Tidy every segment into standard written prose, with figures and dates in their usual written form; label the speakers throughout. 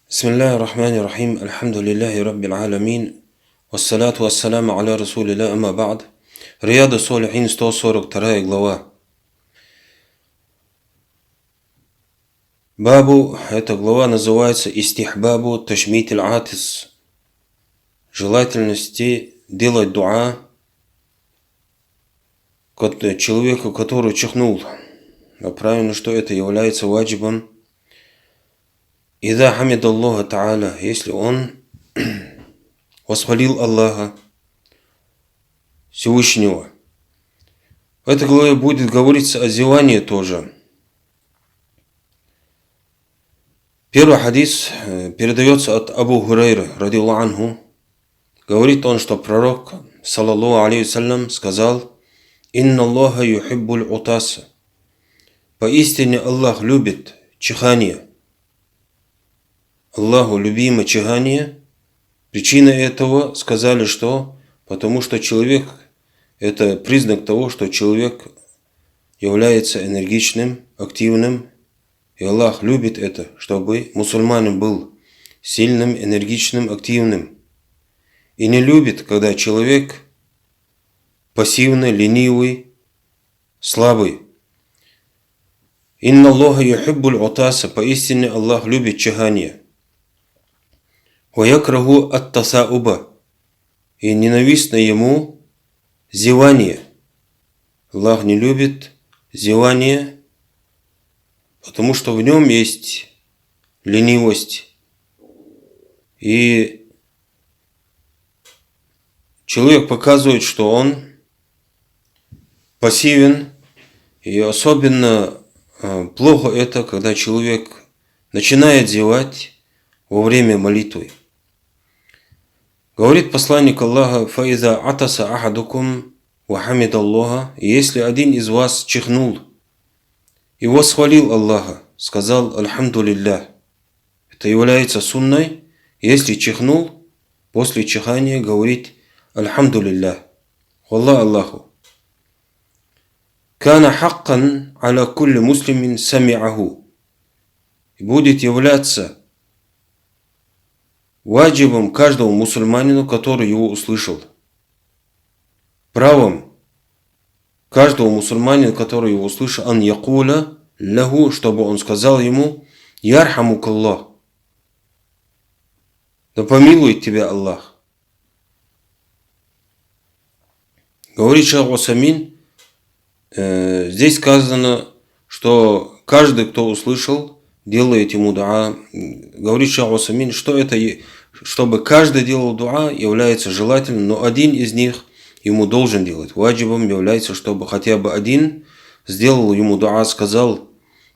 Speaker 1: Бисмиллахи рахмани рахим, альхамдулиллахи раббил аламин, вассалату вассаламу аля расулилля, амма ба'д. Рияду Солихин, 142 глава. Бабу, эта глава называется Истихбабу ташмит аль-атис. Желательности делать дуа человеку, который чихнул. А правильно, что это является ваджибом. Ида хамид Аллаха Та'аля, если он восхвалил Аллаха Всевышнего. В этой главе будет говориться о зевании тоже. Первый хадис передается от Абу Хурайры, радиллаху анху. Говорит он, что пророк, саллаллаху алейхи вассалям, сказал: «Инна Аллаха юхиббуль утаса». Поистине Аллах любит чихание. Аллаху любимо чихание. Причина этого сказали, что потому что человек, это признак того, что человек является энергичным, активным. И Аллах любит это, чтобы мусульманин был сильным, энергичным, активным. И не любит, когда человек пассивный, ленивый, слабый. Инна Аллаха юхиббуль утаса, поистине Аллах любит чихание. Ва якраху ат-тасауба, и ненавистно ему зевание. Аллах не любит зевание, потому что в нем есть ленивость. И человек показывает, что он пассивен, и особенно плохо это, когда человек начинает зевать во время молитвы. Говорит посланник Аллаха: «Фаиза атаса ахадукум ва хамид Аллаха». Если один из вас чихнул и восхвалил Аллаха, сказал «Альхамдулиллах». Это является сунной. Если чихнул, после чихания говорить «Альхамдулиллах». Аллах Аллаху. «Кана хаккан аля кулли муслимин сами'аху». И будет являться ваджибом каждого мусульманина, который его услышал. Правом каждого мусульманина, который его услышал, ан якуля лаху, чтобы он сказал ему: «Ярхамукаллах», да помилует тебя Аллах. Говорит шейх Усаймин, здесь сказано, что каждый, кто услышал, делает ему дуа. Говорит шейх Усаймин, что это, чтобы каждый делал дуа, является желательным, но один из них ему должен делать. Ваджибом является, чтобы хотя бы один сделал ему дуа, сказал,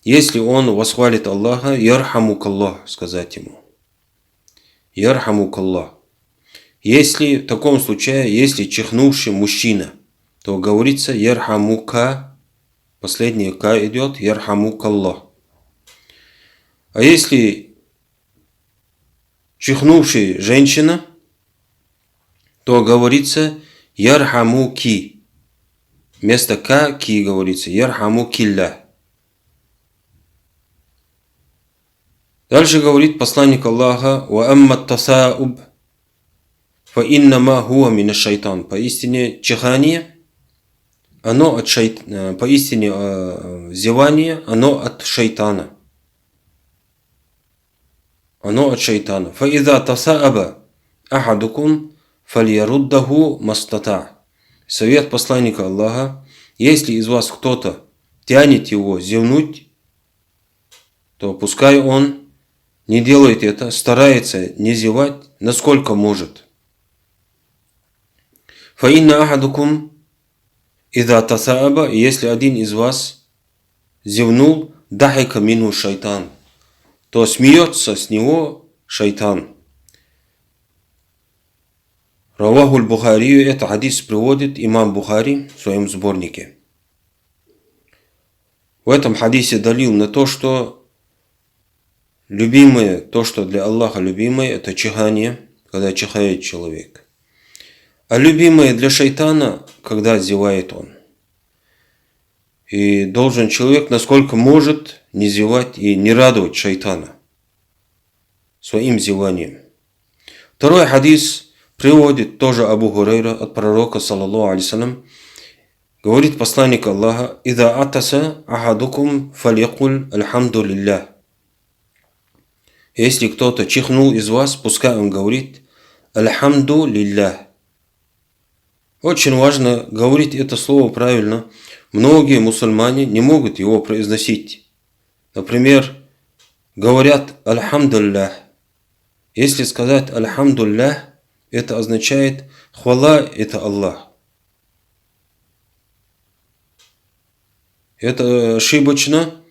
Speaker 1: если он восхвалит Аллаха, ярхамукаллах, сказать ему. Ярхамукаллах. Если в таком случае, если чихнувший мужчина, то говорится ярхамука, последнее ка идет, ярхамукаллах. А если чихнувший женщина, то говорится ярхамуки. Вместо ка ки говорится ярхамукилля. Дальше говорит посланник Аллаха: «Ва амма тасауб фа иннама хуа мина шайтан». Поистине чихание, оно от шайтана, поистине зевание, оно от шайтана. Оно от шайтана. Фа иза тасааба ахадукум фальяруддаху мастата. Совет посланника Аллаха: если из вас кто-то тянет его зевнуть, то пускай он не делает это, старается не зевать, насколько может. Фа инна ахадукум иза тасааба, если один из вас зевнул, дахика мину шайтан, то смеется с него шайтан. Раваху аль-Бухари, это хадис приводит имам Бухари в своем сборнике. В этом хадисе далил на то, что любимое, то, что для Аллаха любимое, это чихание, когда чихает человек. А любимое для шайтана, когда зевает он. И должен человек, насколько может, не зевать и не радовать шайтана. своим зеванием. Второй хадис приводит тоже Абу Хурайра от пророка, саллаллаху алейхи. Говорит посланник Аллаха: «Ида атаса ахадукум фалякуль альхамду лиллях». Если кто-то чихнул из вас, пускай он говорит альхамду лиллях. Очень важно говорить это слово правильно. Многие мусульмане не могут его произносить. Например, говорят альхамдуллях. Если сказать альхамдуллях, это означает хвала – это Аллах. Это ошибочно.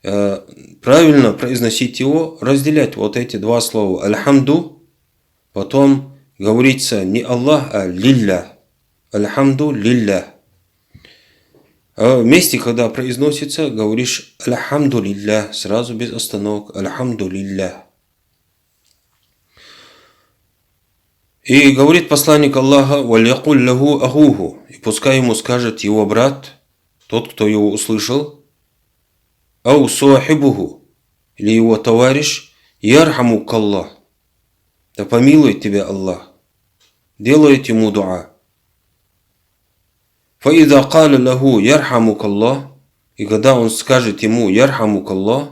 Speaker 1: Правильно произносить его, разделять вот эти два слова. Альхамду, потом говорится не Аллах, а лиллях. Альхамду лиллях. А вместе, когда произносится, говоришь альхамду лиллях, сразу без остановок. Альхамду лиллях. И говорит посланник Аллаха: «Валякуль лаху ахуху». И пускай ему скажет его брат, тот, кто его услышал, «Ау суахибуху», или его товарищ, «Ярхамук Аллах», да помилует тебя Аллах, делает ему дуа. «Фаида каля лаху ярхамук Аллах», и когда он скажет ему «Ярхамук Аллах»,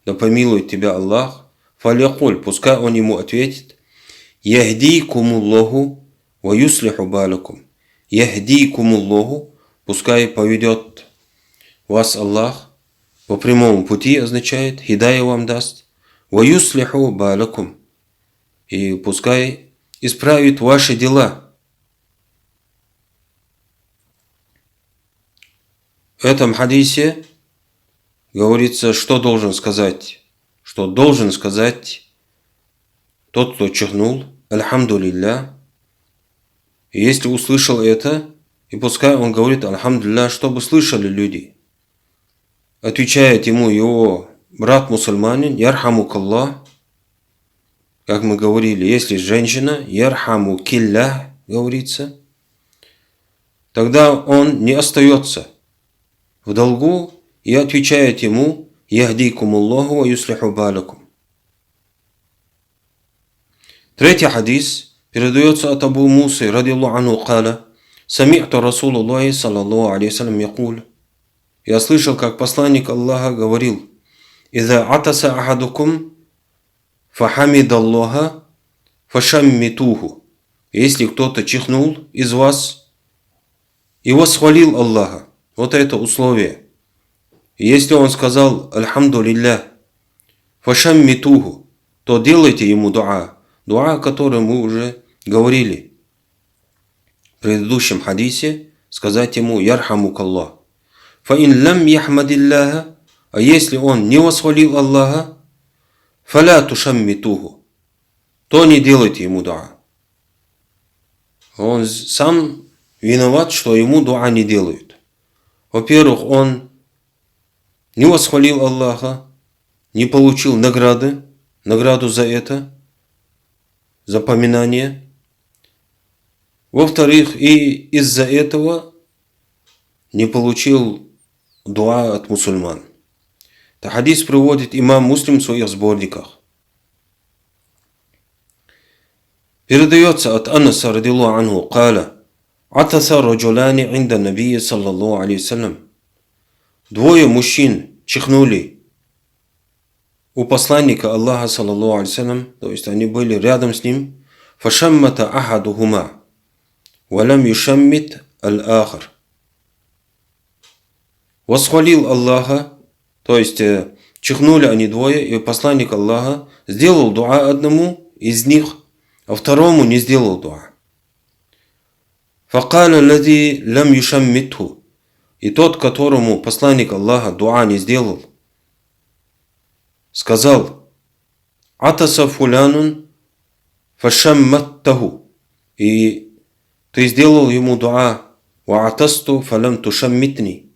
Speaker 1: да помилует тебя Аллах, «Фалякуль», пускай он ему ответит: «Яхдикумуллаху ва юслиху балакум». «Яхдикумуллаху», пускай поведет вас Аллах по прямому пути, означает хидая вам даст. «Ва юслиху балакум», и пускай исправит ваши дела. В этом хадисе говорится, что должен сказать. Что должен сказать тот, кто чихнул, альхамду лиллях. И если услышал это, и пускай он говорит альхамду лиллях, чтобы слышали люди. Отвечает ему его брат-мусульманин: «Ярхамук Аллах». Как мы говорили, если женщина, «Ярхаму киллях», говорится, тогда он не остается в долгу и отвечает ему: «Яхдикумуллаху ва юслиху балакум». Третий хадис передается от Абу Мусы, радиллаху анху, каля: «Сами'ту Расулуллахи саллаллаху алейхи вассалям якуль». Я слышал, как посланник Аллаха говорил: «Иза атаса ахадукум фахамидаллаха фашаммитуху». Если кто-то чихнул из вас и восхвалил Аллаха, вот это условие. Если он сказал альхамду лиллях фашаммитуху, то делайте ему дуа. Дуа, о котором мы уже говорили в предыдущем хадисе, сказать ему: «Ярхамук Аллах». «Фаин лам яхмадилляха», а если он не восхвалил Аллаха, «фаля тушаммитуху», то не делайте ему дуа. Он сам виноват, что ему дуа не делают. Во-первых, он не восхвалил Аллаха, не получил награду за это, за поминание. Во-вторых, и из-за этого не получил дуа от мусульман. Это хадис приводит имам Муслим в своих сборниках. Передается от Анаса, радиллаху анху, каля: «Атаса раджуляни инда набия саллаллаху алейхи вассалям». Двое мужчин чихнули у посланника Аллаха, саллаллаху алейхи вассалям, то есть они были рядом с ним. «Фашаммата ахадухума, валям юшаммит аль-ахар». Восхвалил Аллаха, то есть чихнули они двое, и посланник Аллаха сделал дуа одному из них, а второму не сделал дуа. «Факаля лади лам юшаммитху». И тот, которому посланник Аллаха дуа не сделал, сказал: «Атаса фулянун фашамматтаху». И ты сделал ему дуа: «Ва атасту фалам тушаммитни».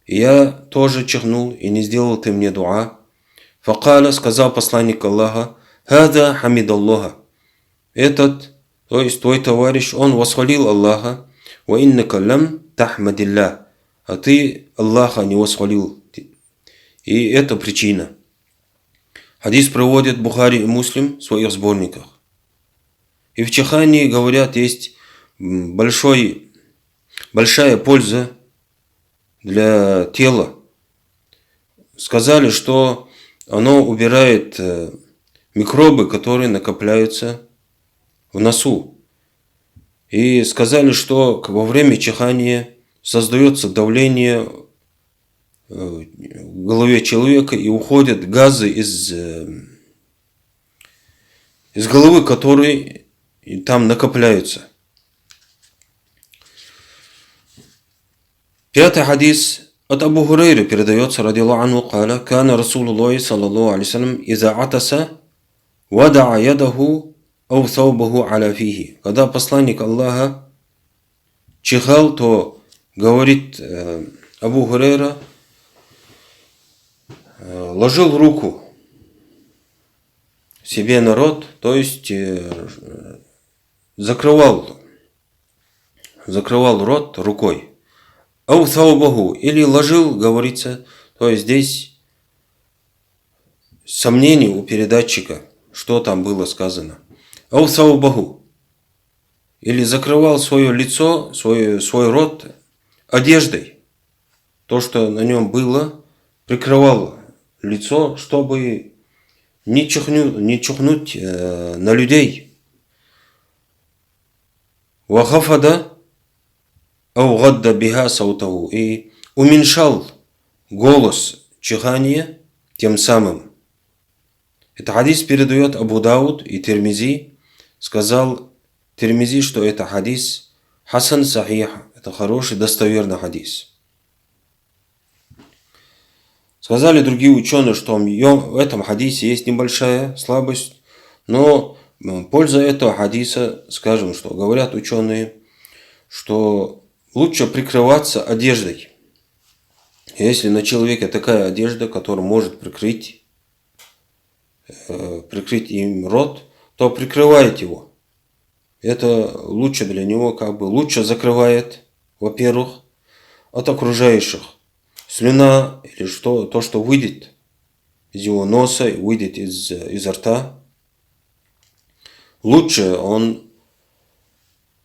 Speaker 1: И я тоже чихнул, и не сделал ты мне дуа. «Факаля», сказал посланник Аллаха: «Хада хамидаллаха». Этот, то есть твой товарищ, он восхвалил Аллаха. «Ва иннака лам тахмадиллах». А ты Аллаха не восхвалил. И это причина. Хадис приводит Бухари и Муслим в своих сборниках. И в чихании, говорят, есть большая польза для тела. Сказали, что оно убирает микробы, которые накопляются в носу. И сказали, что во время чихания создается давление в голове человека и уходят газы из головы, которые там накопляются. Пятый хадис от Абу Хурейры передается, радиллаху анху, قال كان رسول الله صلى الله عليه وسلم إذا عطس وضع يده أو ثوبه على فيه. Когда посланник Аллаха чихал, то, говорит Абу Хурейра, ложил руку себе на рот, то есть закрывал рот рукой. Ау саубаху, или ложил, говорится, то есть здесь сомнений у передатчика, что там было сказано. Ау саубаху, или закрывал свое лицо, свой рот одеждой. То, что на нем было, прикрывал лицо, чтобы не чихнуть на людей. Вахафада ау гадда биха саутаху, и уменьшал голос чихания тем самым. Это хадис передает Абу Дауд и Тирмизи. Сказал Тирмизи, что это хадис хасан сахих, это хороший, достоверный хадис. Сказали другие ученые, что в этом хадисе есть небольшая слабость, но польза этого хадиса, скажем, что говорят ученые, что лучше прикрываться одеждой. Если на человеке такая одежда, которая может прикрыть им рот, то прикрывает его. Это лучше для него, лучше закрывает, во-первых, от окружающих. Слюна или то, что выйдет из его носа, выйдет изо рта. Лучше он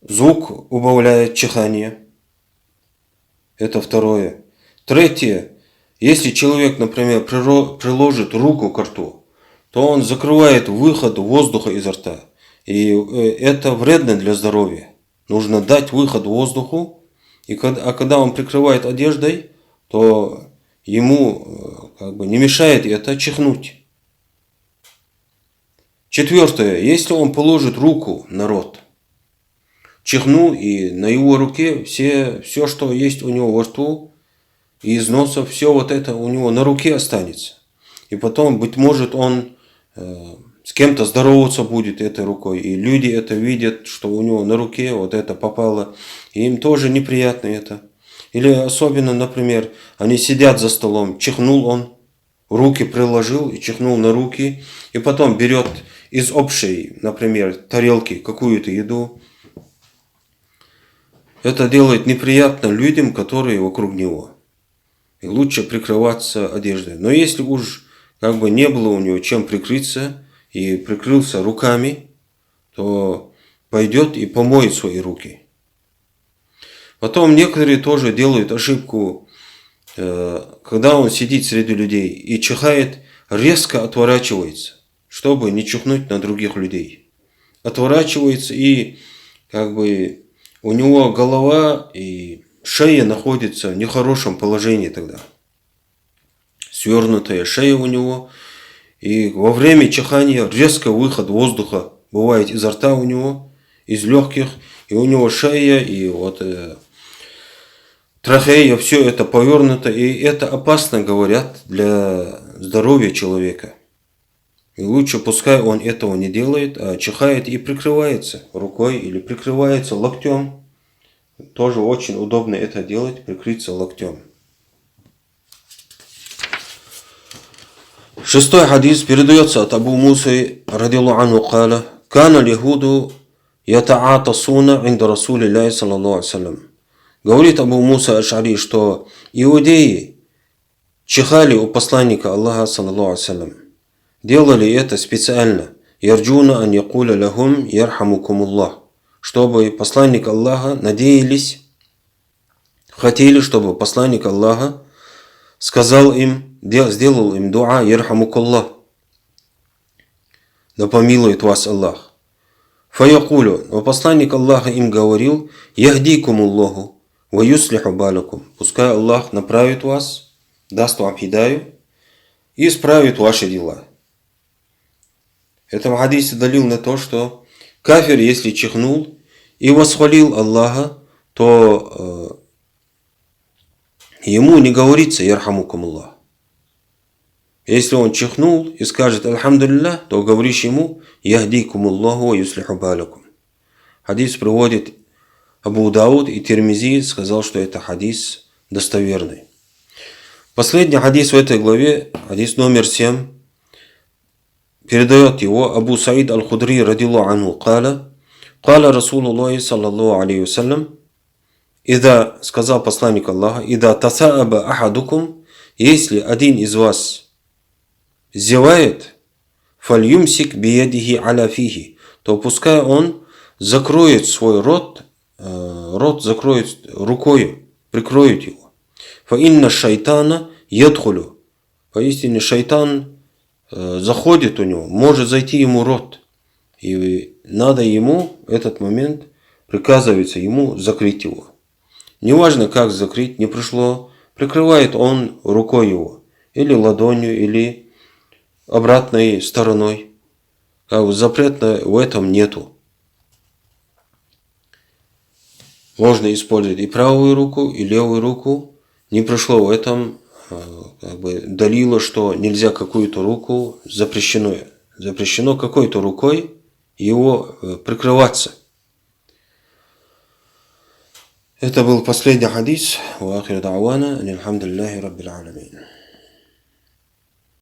Speaker 1: звук убавляет чихание. Это второе. Третье. Если человек, например, приложит руку к рту, то он закрывает выход воздуха изо рта. И это вредно для здоровья. Нужно дать выход воздуху. А когда он прикрывает одеждой, то ему не мешает это чихнуть. Четвертое. Если он положит руку на рот, чихнул, и на его руке все, что есть у него во рту, и из носа, все вот это у него на руке останется. И потом, быть может, он с кем-то здороваться будет этой рукой. И люди это видят, что у него на руке вот это попало. И им тоже неприятно это. Или особенно, например, они сидят за столом, чихнул он, руки приложил и чихнул на руки. И потом берет из общей, например, тарелки какую-то еду. Это делает неприятно людям, которые вокруг него. И лучше прикрываться одеждой. Но если уж не было у него чем прикрыться, и прикрылся руками, то пойдет и помоет свои руки. Потом некоторые тоже делают ошибку, когда он сидит среди людей и чихает, резко отворачивается, чтобы не чихнуть на других людей. Отворачивается, и у него голова и шея находятся в нехорошем положении тогда. Свернутая шея у него. И во время чихания резко выход воздуха бывает изо рта у него, из легких, и у него шея, и трахея, все это повернуто, и это опасно, говорят, для здоровья человека. И лучше пускай он этого не делает, а чихает и прикрывается рукой или прикрывается локтем. Тоже очень удобно это делать, прикрыться локтем. Шестой хадис передается от Абу Мусы, радиллаху анху, قال كان اليهود يتعاطسون عند رسول الله صلى الله عليه وسلم. Говорит Абу Муса Аш'ари, что иудеи чихали у посланника Аллаха, саллаллаху алейхи ва саллям. делали это специально. Ярджуна ан якуля лахум ярхамукумуллах. Чтобы посланник Аллаха надеялись, хотели, чтобы посланник Аллаха сказал им, сделал им дуа ярхамукуллах. Да помилует вас Аллах. Фаякулю, но посланник Аллаха им говорил, яхдикумуллаху ва юслиху балакум. Пускай Аллах направит вас, даст вам хидаю и исправит ваши дела. Это в хадисе далил на то, что кафир, если чихнул и восхвалил Аллаха, то ему не говорится ярхамукумуллах. Если он чихнул и скажет «Альхамдулилля», то говоришь ему «Яхдикумуллаху ва юслиху балакум». Хадис приводит Абу Дауд и Тирмизи, сказал, что это хадис достоверный. Последний хадис в этой главе, хадис номер 7, передает его Абу Саид Аль-Худри радиллаху анху, «Кала Расулуллахи саллаллаху алейхи вассалям», «Ида, сказал посланник Аллаха, ида тасааба ахадукум, если один из вас зевает, фальюмсик биядихи аля фихи, то пускай он закроет свой рот, рот закроет рукою, прикроет его. Фа инна шайтана ядхулю, поистине шайтан заходит у него, может зайти ему рот, и надо ему в этот момент, приказывается ему закрыть его. Неважно как закрыть, не пришло, прикрывает он рукой его, или ладонью, или обратной стороной. Запрета в этом нету. Можно использовать и правую руку, и левую руку. Не пришло в этом далило, что нельзя какую-то руку, запрещено. Запрещено какой-то рукой его прикрываться. Это был последний хадис. Ва ахиру да'вана, алхамдулиллахи раббил аламин.